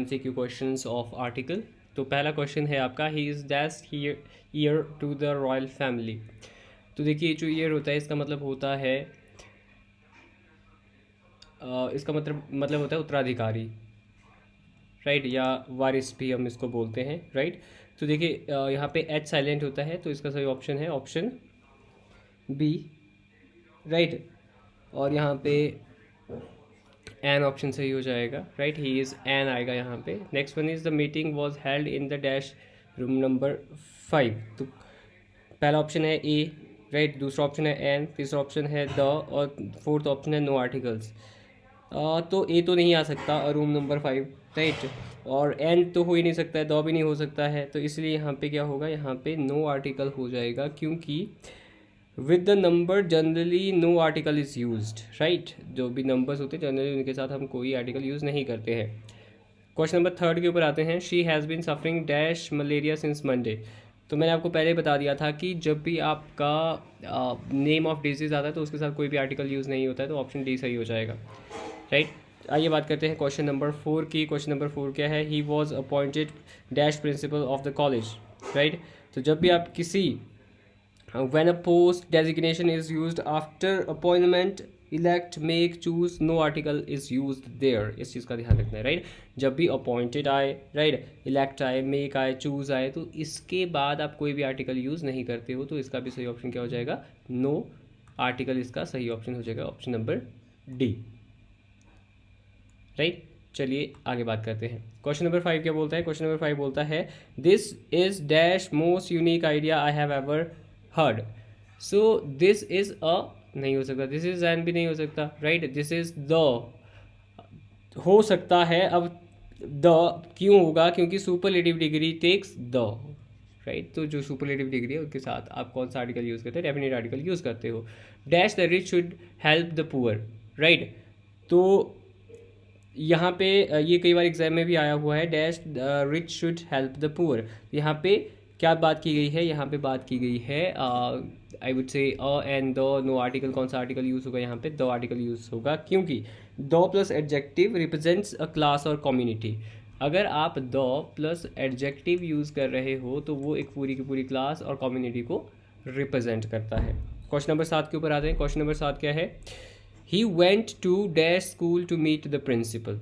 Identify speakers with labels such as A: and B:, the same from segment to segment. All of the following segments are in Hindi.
A: MCQ questions of article. तो पहला क्वेश्चन है आपका, he is that heir to the royal family. तो देखिए जो ईयर होता है इसका मतलब होता है इसका मतलब होता है उत्तराधिकारी, राइट, या वारिस भी हम इसको बोलते हैं, राइट। तो देखिए यहाँ पे एच साइलेंट होता है तो इसका सही ऑप्शन है ऑप्शन बी, राइट। और यहाँ पे एन ऑप्शन सही हो जाएगा, राइट, ही इज़ एन आएगा यहाँ पे। Next one is the meeting was held in the dash room number 5। तो पहला ऑप्शन है ए, राइट, दूसरा ऑप्शन है एन, तीसरा ऑप्शन है द, और फोर्थ ऑप्शन है नो आर्टिकल्स। तो ए तो नहीं आ सकता रूम नंबर 5, राइट, और एन तो हो ही नहीं सकता है, द भी नहीं हो सकता है, तो इसलिए यहाँ पे क्या होगा, यहाँ पे नो आर्टिकल हो जाएगा, क्योंकि with the number generally no article is used, right. जो भी नंबर्स होते हैं जनरली उनके साथ हम कोई आर्टिकल यूज़ नहीं करते हैं। क्वेश्चन नंबर 3 के ऊपर आते हैं, she has been suffering dash malaria since Monday. तो मैंने आपको पहले बता दिया था कि जब भी आपका नेम ऑफ डिजीज़ आता है तो उसके साथ कोई भी आर्टिकल यूज़ नहीं होता है, तो ऑप्शन डी सही हो जाएगा, राइट। आइए बात करते हैं क्वेश्चन नंबर 4 की। क्वेश्चन नंबर 4 क्या है, he was appointed dash principle of the college, right. तो जब भी आप किसी when a post designation is used after appointment, elect, make, choose, no article is used there, इस चीज़ का ध्यान रखना है, राइट। जब भी अपॉइंटेड आए, राइट, इलेक्ट आए, मेक आए, चूज आए, तो इसके बाद आप कोई भी आर्टिकल यूज़ नहीं करते हो, तो इसका भी सही ऑप्शन क्या हो जाएगा, नो आर्टिकल, इसका सही ऑप्शन हो जाएगा ऑप्शन नंबर डी, राइट। चलिए आगे बात करते हैं। क्वेश्चन नंबर 5 क्या बोलता है, क्वेश्चन नंबर 5 बोलता है, this is dash most unique idea I have ever heard. So this is a, नहीं हो सकता, दिस इज एन भी नहीं हो सकता, राइट, दिस इज द हो सकता है। अब द क्यों होगा, क्योंकि superlative degree takes the, right. तो जो सुपरलेटिव डिग्री है उसके साथ आप कौन सा आर्टिकल यूज़ करते हैं, डेफिनेट आर्टिकल यूज़ करते हो। Dash the rich should help the poor, right. तो यहाँ पे ये कई बार एग्जाम में भी आया हुआ है, dash rich should help the poor. यहाँ पे क्या बात की गई है, यहाँ पे बात की गई है I would say a and the, no article, कौन सा आर्टिकल यूज़ होगा, यहाँ पे द आर्टिकल यूज़ होगा, क्योंकि the plus adjective represents a class और कम्युनिटी। अगर आप द प्लस एडजेक्टिव यूज़ कर रहे हो तो वो एक पूरी की पूरी क्लास और कम्युनिटी को रिप्रेजेंट करता है। क्वेश्चन नंबर 7 के ऊपर आते हैं। क्वेश्चन नंबर 7 क्या है, he went to dash school to meet the principal,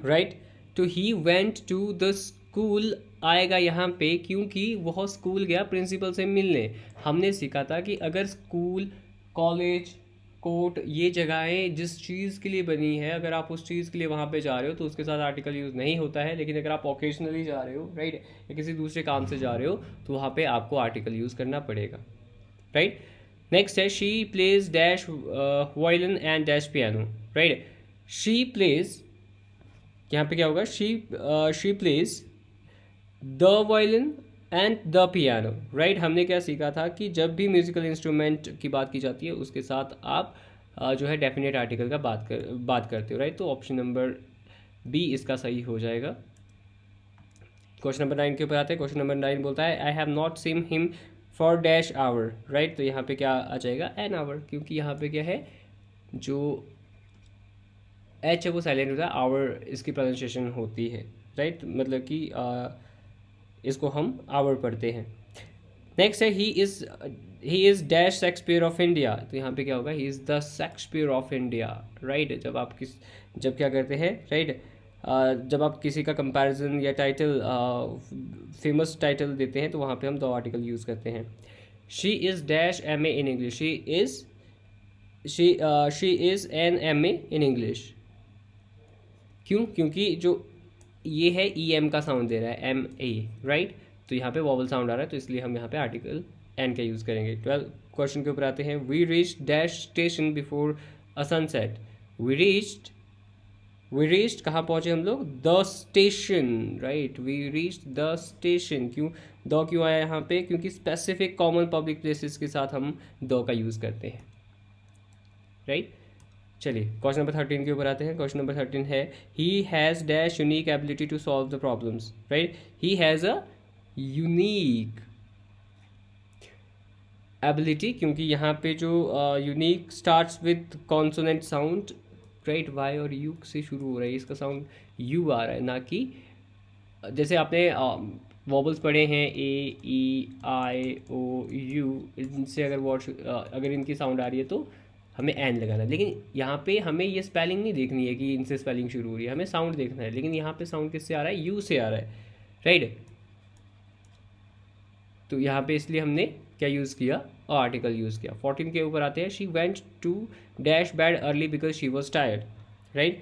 A: right। तो he went to the school आएगा यहाँ पे, क्योंकि वह स्कूल गया प्रिंसिपल से मिलने। हमने सीखा था कि अगर स्कूल, कॉलेज, कोर्ट, ये जगहें जिस चीज़ के लिए बनी है, अगर आप उस चीज़ के लिए वहाँ पे जा रहे हो तो उसके साथ आर्टिकल यूज़ नहीं होता है, लेकिन अगर आप ओकेजनली जा रहे हो, राइट, या किसी दूसरे काम से जा रहे हो तो वहाँ पे आपको आर्टिकल यूज़ करना पड़ेगा, राइट। नेक्स्ट है, she plays dash violin and dash piano, right. She plays, यहाँ पे क्या होगा, she plays the violin and the piano, right. हमने क्या सीखा था कि जब भी म्यूजिकल इंस्ट्रूमेंट की बात की जाती है उसके साथ आप जो है डेफिनेट आर्टिकल का बात करते हो, राइट। तो ऑप्शन नंबर बी इसका सही हो जाएगा। क्वेश्चन नंबर 9 के ऊपर आते हैं। क्वेश्चन नंबर 9 बोलता है, I have not seen him for dash hour, right. तो यहाँ पे क्या आ जाएगा, एन आवर, क्योंकि यहाँ पे क्या है, जो एच है वो साइलेंट होता है, आवर इसकी प्रोनाउंसिएशन होती है, राइट, मतलब कि इसको हम आवर पढ़ते हैं। नेक्स्ट है, he is dash Shakespeare of India. तो यहाँ पे क्या होगा, he is the Shakespeare of India, right. जब क्या करते हैं, राइट, जब आप किसी का कंपैरिजन या टाइटल, फेमस टाइटल देते हैं तो वहाँ पे हम दो आर्टिकल यूज़ करते हैं। She is dash M A in English, she is an M A in English. क्यों, क्योंकि जो ये है ई एम का साउंड दे रहा है, एम ए, राइट। तो यहाँ पे वॉवल साउंड आ रहा है, तो इसलिए हम यहाँ पे आर्टिकल एन का यूज़ करेंगे। 12 क्वेश्चन के ऊपर आते हैं, we reach dash station before a sunset. We reached कहाँ पहुँचे हम लोग, the station, right, we reached the station. क्यों आया यहाँ पे, क्योंकि स्पेसिफिक कॉमन पब्लिक प्लेसेस के साथ हम द का यूज़ करते हैं, राइट। चलिए क्वेश्चन नंबर 13 के ऊपर आते हैं। क्वेश्चन नंबर 13 है, he has dash unique ability to solve the problems, right. He has a unique ability, क्योंकि यहाँ पे जो unique starts with consonant sound, right, Y और यू से शुरू हो रहा है, इसका साउंड यू आ रहा है, ना कि जैसे आपने वॉबल्स पढ़े हैं ए ई आई ओ यू, इनसे अगर अगर इनकी साउंड आ रही है तो हमें एन लगाना है। लेकिन यहाँ पे हमें ये स्पेलिंग नहीं देखनी है कि इनसे स्पेलिंग शुरू हो रही है, हमें साउंड देखना है। लेकिन यहाँ पे साउंड किससे आ रहा है, यू से आ रहा है, राइट। तो यहाँ पे इसलिए हमने क्या यूज़ किया, आर्टिकल यूज़ किया। 14 के ऊपर आते हैं, she went to dash bed early because she was tired, right.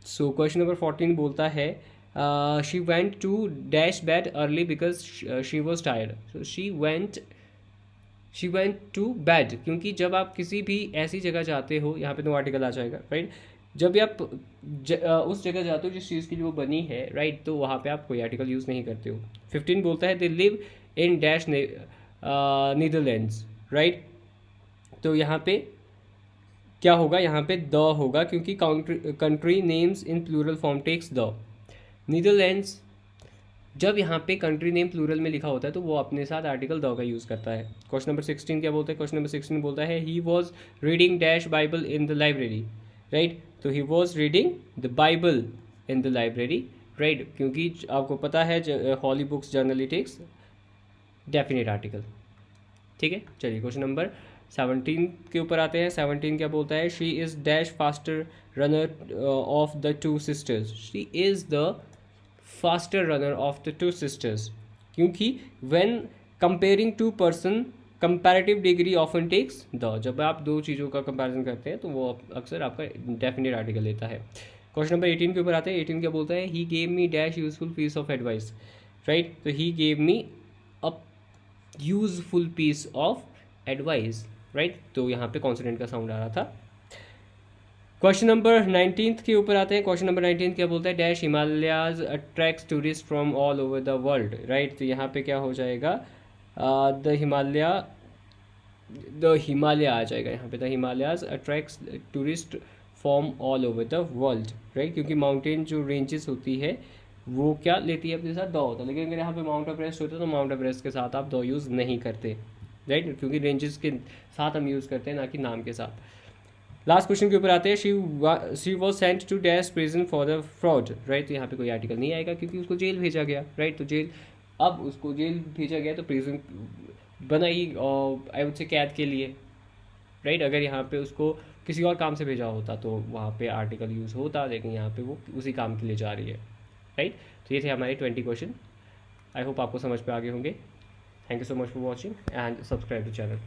A: So question number 14 बोलता है she went to dash bed early because she was tired. So she went to bed, क्योंकि जब आप किसी भी ऐसी जगह जाते हो, यहाँ पे नो आर्टिकल आ जाएगा, राइट। जब भी आप उस जगह जाते हो जिस चीज़ की जो बनी है, राइट, तो वहाँ पे आप कोई आर्टिकल यूज़ नहीं करते हो। 15 बोलता है they live in dash Netherlands, right. तो यहाँ पे क्या होगा, यहाँ पे द होगा, क्योंकि country names in plural form takes the. Netherlands, जब यहाँ पे कंट्री नेम प्लूरल में लिखा होता है तो वो अपने साथ आर्टिकल द का यूज़ करता है। क्वेश्चन नंबर 16 क्या बोलता है, क्वेश्चन नंबर 16 बोलता है he was reading dash Bible in the library, right. तो he was reading the Bible in the library, right, क्योंकि आपको पता है holy books generally takes definite article, ठीक है। चलिए क्वेश्चन नंबर 17 के ऊपर आते हैं। 17 क्या बोलता है, she is dash faster runner of the two sisters, she is the faster runner of the two sisters, क्योंकि when comparing two person comparative degree often takes the. जब आप दो चीज़ों का कंपैरिजन करते हैं तो वो अक्सर आपका डेफिनेट आर्टिकल लेता है। क्वेश्चन नंबर 18 के ऊपर आते हैं। 18 क्या बोलता है, he gave me dash useful piece of advice, right. तो he gave me a useful piece of advice, right. तो यहाँ पे कॉन्सोनेंट का साउंड आ रहा था। क्वेश्चन नंबर 19 के ऊपर आते हैं। क्वेश्चन नंबर 19 क्या बोलता है, dash Himalayas attracts tourist from all over the world, right. तो यहाँ पे क्या हो जाएगा, द हिमालय आ जाएगा यहाँ पे, the Himalayas attracts tourist from all over the world, right, क्योंकि माउंटेन जो रेंजेस होती है वो क्या लेती है अपने साथ, द होता है। लेकिन अगर यहाँ पे माउंट एवरेस्ट होता है तो माउंट एवरेस्ट के साथ आप द यूज़ नहीं करते, राइट, क्योंकि रेंजेस के साथ हम यूज़ करते हैं, ना कि नाम के साथ। लास्ट क्वेश्चन के ऊपर आते हैं, she was sent to dash prison for the fraud, right. तो यहाँ पे कोई आर्टिकल नहीं आएगा क्योंकि उसको जेल भेजा गया, राइट। तो जेल, अब उसको जेल भेजा गया तो प्रिजन बना ही आई वुड से कैद के लिए, राइट। अगर यहाँ पे उसको किसी और काम से भेजा होता तो वहाँ पे आर्टिकल यूज़ होता, लेकिन यहाँ पे वो उसी काम के लिए जा रही है, राइट। तो ये थे हमारे 20 क्वेश्चन। आई होप आपको समझ पे आ गए होंगे। Thank you so much for watching and subscribe to channel.